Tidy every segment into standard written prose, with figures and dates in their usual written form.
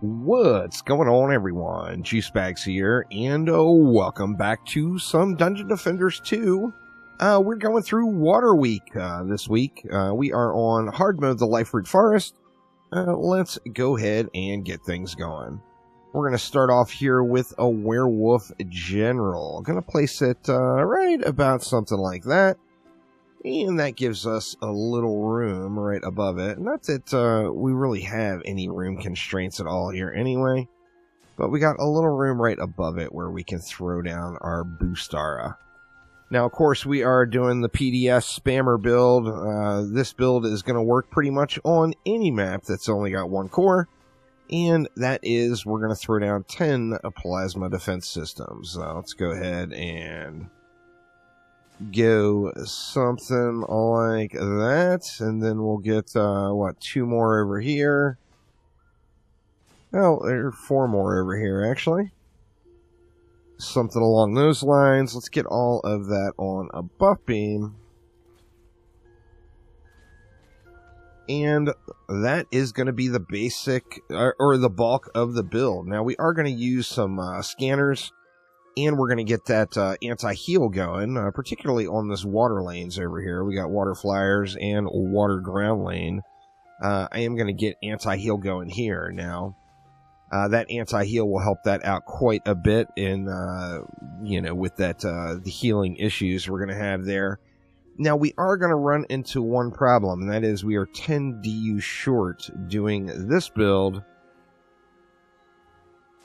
What's going on, everyone? Juicebags here, and welcome back to some Dungeon Defenders 2. We're going through Water Week this week. We are on hard mode, the Life Root Forest. Let's go ahead and get things going. We're going to start off here with a Werewolf General. I'm going to place it right about something like that. And that gives us a little room right above it. Not that we really have any room constraints at all here anyway. But we got a little room right above it where we can throw down our Boostara. Now, of course, we are doing the PDS spammer build. This build is going to work pretty much on any map that's only got one core. And that is, we're going to throw down 10 plasma defense systems. Let's go ahead and go something like that, and then we'll get two more over here. Oh, there are 4 more over here actually, something along those lines. Let's get all of that on a buff beam, and that is going to be the basic or the bulk of the build. Now we are going to use some scanners. And we're going to get that anti-heal going, particularly on this water lanes over here. We got water flyers and water ground lane. I am going to get anti-heal going here now. That anti-heal will help that out quite a bit in, with that the healing issues we're going to have there. Now, we are going to run into one problem, and that is we are 10 DU short doing this build.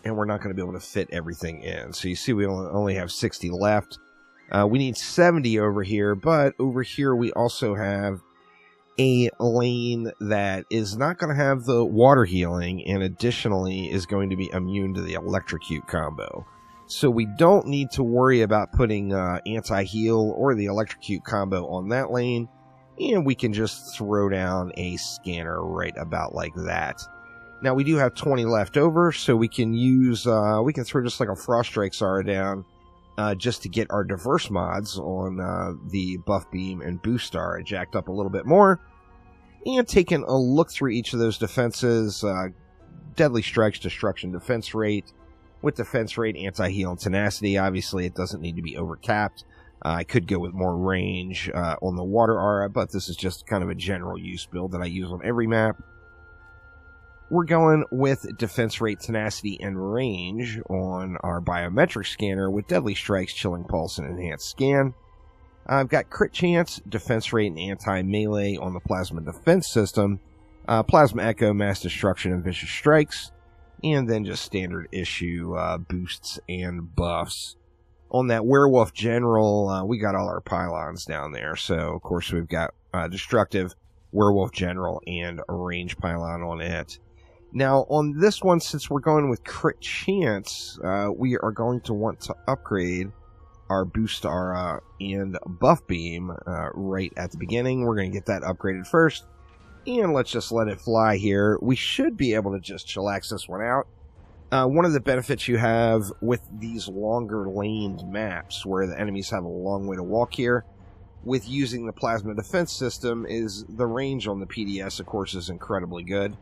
And we're not going to be able to fit everything in. So you see we only have 60 left. We need 70 over here, but over here we also have a lane that is not going to have the water healing, and additionally is going to be immune to the electrocute combo. So we don't need to worry about putting anti-heal or the electrocute combo on that lane, and we can just throw down a scanner right about like that. Now, we do have 20 left over, so we can use, we can throw just like a Frost Strike Zara down just to get our diverse mods on the Buff Beam and Boost Star jacked up a little bit more. And taking a look through each of those defenses, Deadly Strikes, Destruction, Defense Rate. With Defense Rate, Anti-Heal, and Tenacity, obviously it doesn't need to be overcapped. I could go with more range on the Water Aura, but this is just kind of a general use build that I use on every map. We're going with Defense Rate, Tenacity, and Range on our Biometric Scanner with Deadly Strikes, Chilling Pulse, and Enhanced Scan. I've got Crit Chance, Defense Rate, and Anti-Melee on the Plasma Defense System, Plasma Echo, Mass Destruction, and Vicious Strikes, and then just standard issue boosts and buffs. On that Werewolf General, we got all our pylons down there, so of course we've got Destructive, Werewolf General, and a Range pylon on it. Now, on this one, since we're going with Crit Chance, we are going to want to upgrade our Boost Aura and Buff Beam right at the beginning. We're going to get that upgraded first, and let's just let it fly here. We should be able to just chillax this one out. One of the benefits you have with these longer laned maps, where the enemies have a long way to walk here, with using the Plasma Defense System, is the range on the PDS, of course, is incredibly good.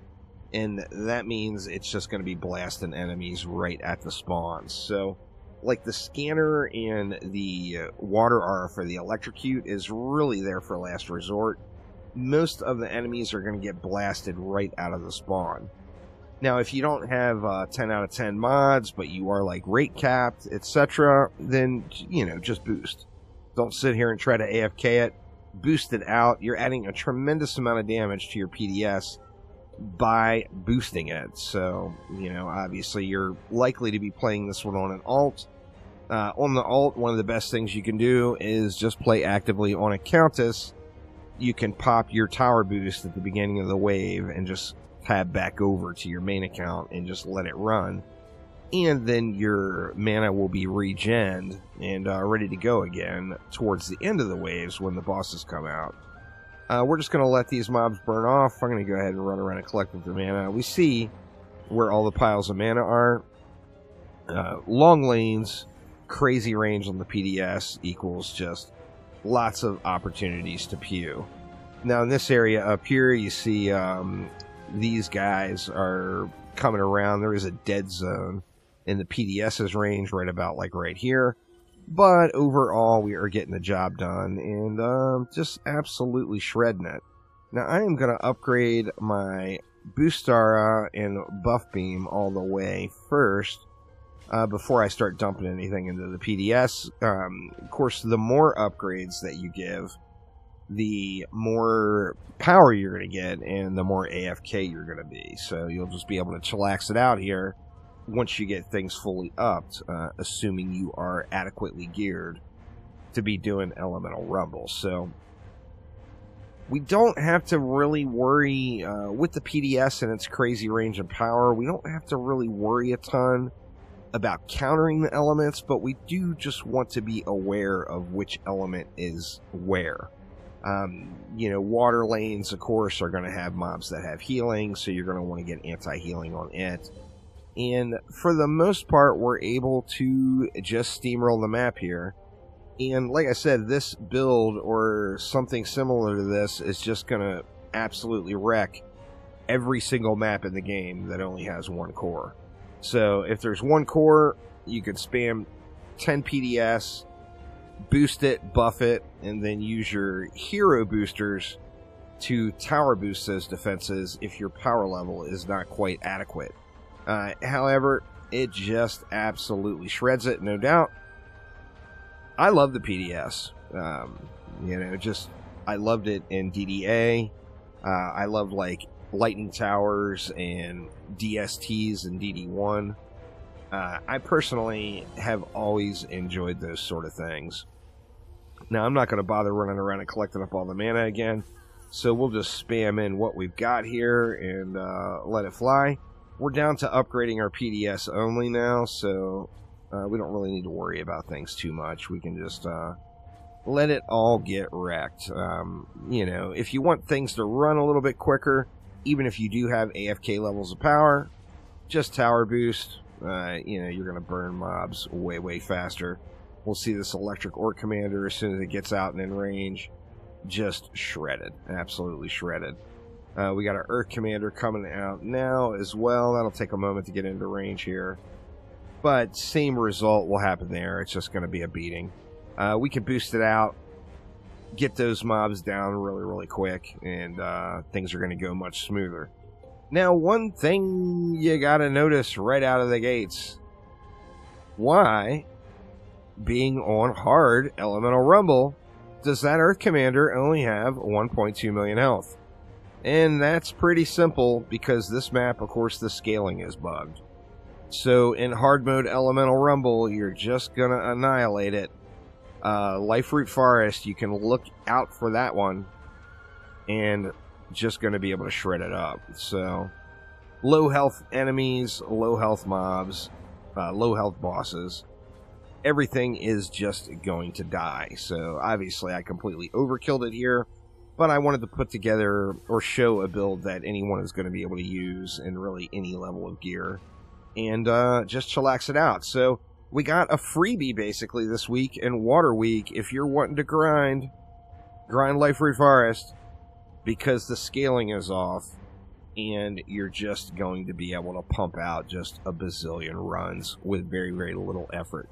And that means it's just going to be blasting enemies right at the spawns. So, like, the scanner and the water aura for the electrocute is really there for last resort. Most of the enemies are going to get blasted right out of the spawn. Now, if you don't have 10 out of 10 mods, but you are, like, rate capped, etc., then, just boost. Don't sit here and try to AFK it. Boost it out. You're adding a tremendous amount of damage to your PDS by boosting it. So, obviously you're likely to be playing this one on an alt. On the alt, one of the best things you can do is just play actively on a Countess. You can pop your tower boost at the beginning of the wave and just tab back over to your main account and just let it run. And then your mana will be regened and ready to go again towards the end of the waves when the bosses come out. We're just going to let these mobs burn off. I'm going to go ahead and run around and collect the mana. We see where all the piles of mana are. Long lanes, crazy range on the PDS equals just lots of opportunities to pew. Now in this area up here, you see these guys are coming around. There is a dead zone in the PDS's range right about like right here. But overall, we are getting the job done and just absolutely shredding it. Now, I am going to upgrade my Boostara and Buff Beam all the way first before I start dumping anything into the PDS. Of course, the more upgrades that you give, the more power you're going to get and the more AFK you're going to be. So you'll just be able to chillax it out here once you get things fully upped, assuming you are adequately geared to be doing Elemental Rumble. So we don't have to really worry with the PDS and its crazy range of power. We don't have to really worry a ton about countering the elements, but we do just want to be aware of which element is where. You know, water lanes, of course, are going to have mobs that have healing, so you're going to want to get anti-healing on it. And for the most part, we're able to just steamroll the map here. And like I said, this build or something similar to this is just going to absolutely wreck every single map in the game that only has one core. So if there's one core, you can spam 10 PDS, boost it, buff it, and then use your hero boosters to tower boost those defenses if your power level is not quite adequate. However, it just absolutely shreds it, no doubt. I love the PDS. You know, just I loved it in DDA. I loved like lightning towers and DSTs in DD1. I personally have always enjoyed those sort of things. Now, I'm not going to bother running around and collecting up all the mana again, so we'll just spam in what we've got here and let it fly. We're down to upgrading our PDS only now, so we don't really need to worry about things too much. We can just let it all get wrecked. You know, if you want things to run a little bit quicker, even if you do have AFK levels of power, just tower boost. You know, you're going to burn mobs way, way faster. We'll see this Electric Orc Commander as soon as it gets out and in range. Just shredded. Absolutely shredded. We got our Earth Commander coming out now as well. That'll take a moment to get into range here. But same result will happen there. It's just going to be a beating. We can boost it out, get those mobs down really, really quick, and things are going to go much smoother. Now, one thing you got to notice right out of the gates. Why, being on hard Elemental Rumble, does that Earth Commander only have 1.2 million health? And that's pretty simple, because this map, of course, the scaling is bugged. So in hard mode Elemental Rumble, you're just going to annihilate it. Life-Root Forest, you can look out for that one, and just going to be able to shred it up. So low health enemies, low health mobs, low health bosses, everything is just going to die. So obviously I completely overkilled it here, but I wanted to put together or show a build that anyone is going to be able to use in really any level of gear, and just chillax it out. So we got a freebie basically this week and Water Week if you're wanting to grind Life-Root Forest, because the scaling is off and you're just going to be able to pump out just a bazillion runs with very, very little effort.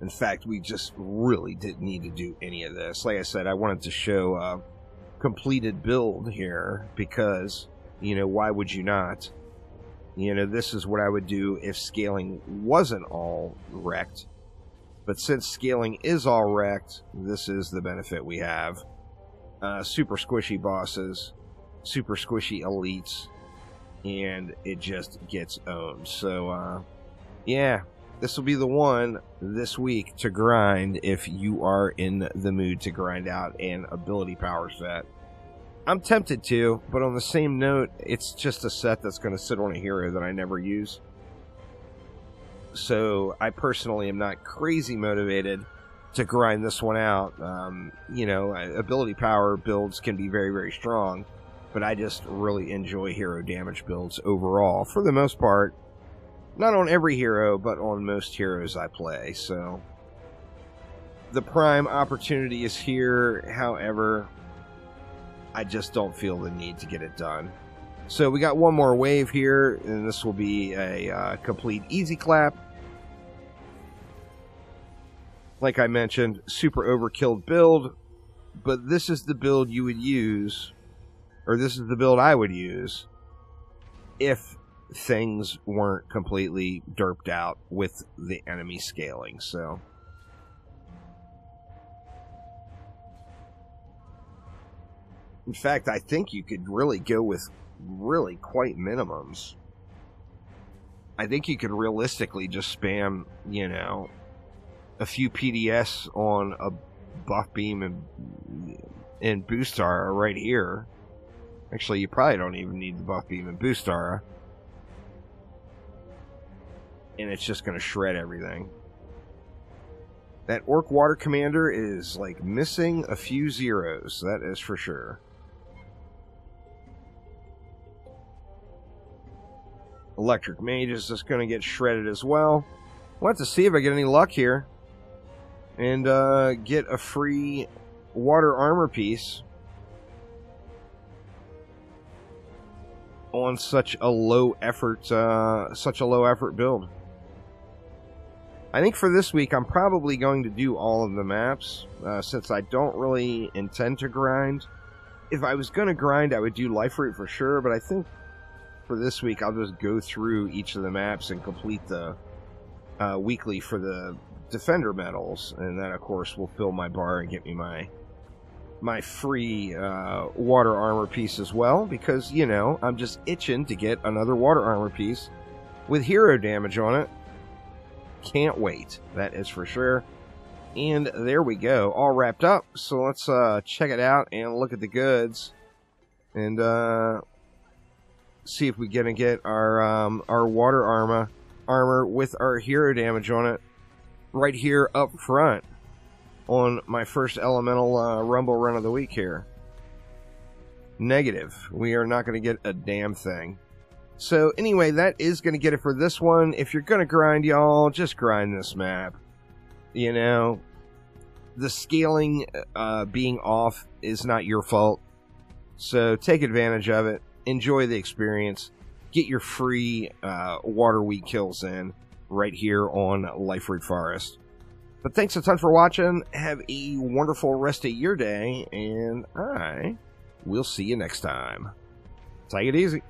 In fact, we just really didn't need to do any of this. Like I said, I wanted to show a completed build here because, you know, why would you not? You know, this is what I would do if scaling wasn't all wrecked. But since scaling is all wrecked, this is the benefit we have. Super squishy bosses, super squishy elites, and it just gets owned. So, yeah. This will be the one this week to grind if you are in the mood to grind out an ability power set. I'm tempted to, but on the same note, it's just a set that's going to sit on a hero that I never use. So I personally am not crazy motivated to grind this one out. You know, ability power builds can be very, very strong, but I just really enjoy hero damage builds overall, for the most part. Not on every hero, but on most heroes I play, so The prime opportunity is here. However, I just don't feel the need to get it done. So we got one more wave here, and this will be a complete easy clap. Like I mentioned, super overkill build, but this is the build you would use, or this is the build I would use, if things weren't completely derped out with the enemy scaling. So in fact, I think you could really go with really quite minimums. I think you could realistically just spam, you know, a few PDS on a buff beam and boost aura right here. Actually, you probably don't even need the buff beam and boost aura. And it's just going to shred everything. That Orc Water Commander is like missing a few zeros, that is for sure. Electric Mage is just going to get shredded as well. We'll have to see if I get any luck here. And get a free water armor piece on such a low effort build. I think for this week I'm probably going to do all of the maps since I don't really intend to grind. If I was going to grind, I would do Life Root for sure, but I think for this week I'll just go through each of the maps and complete the weekly for the Defender medals, and that of course will fill my bar and get me my free water armor piece as well, because, you know, I'm just itching to get another water armor piece with hero damage on it. Can't wait, that is for sure. And there we go, all wrapped up. So let's check it out and look at the goods and see if we're gonna get our water armor with our hero damage on it right here up front on my first elemental rumble run of the week here. Negative. We are not going to get a damn thing. So anyway, that is going to get it for this one. If you're going to grind, y'all, just grind this map. You know, the scaling being off is not your fault. So take advantage of it. Enjoy the experience. Get your free water week kills in right here on Life Root Forest. But thanks a ton for watching. Have a wonderful rest of your day, and I will see you next time. Take it easy.